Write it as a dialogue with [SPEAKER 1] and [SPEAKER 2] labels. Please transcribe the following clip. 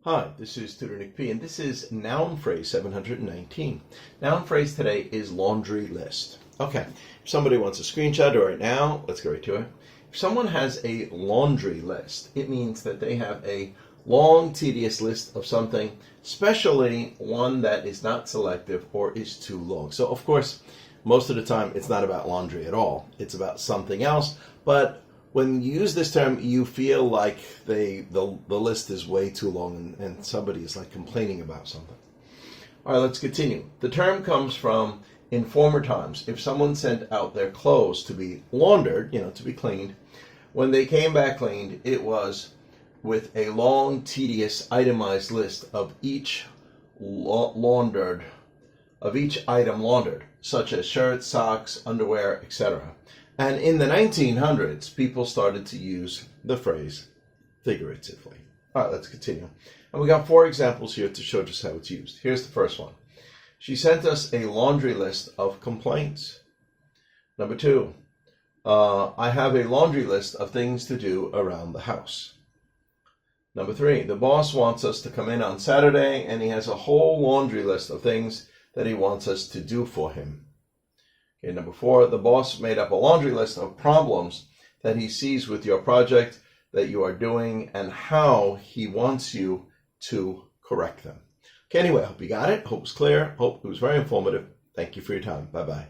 [SPEAKER 1] Hi, this is Tutor Nick P, and this is noun phrase 719. Noun phrase today is laundry list. Okay, if somebody wants a screenshot of it now, let's get right to it. If someone has a laundry list, it means that they have a long, tedious list of something, especially one that is not selective or is too long. So, of course, most of the time it's not about laundry at all. It's about something else, but when you use this term, you feel like the list is way too long and somebody is like complaining about something. All right, let's continue. The term comes from in former times. If someone sent out their clothes to be laundered, to be cleaned, when they came back cleaned, it was with a long, tedious, itemized list of each item laundered, such as shirts, socks, underwear, etc. And in the 1900s, people started to use the phrase figuratively. All right, let's continue. And we got 4 examples here to show just how it's used. Here's the first one. She sent us a laundry list of complaints. Number 2, I have a laundry list of things to do around the house. Number 3, the boss wants us to come in on Saturday, and he has a whole laundry list of things that he wants us to do for him. Okay, number 4, the boss made up a laundry list of problems that he sees with your project that you are doing and how he wants you to correct them. Okay, anyway, I hope you got it. Hope it was clear. Hope it was very informative. Thank you for your time. Bye-bye.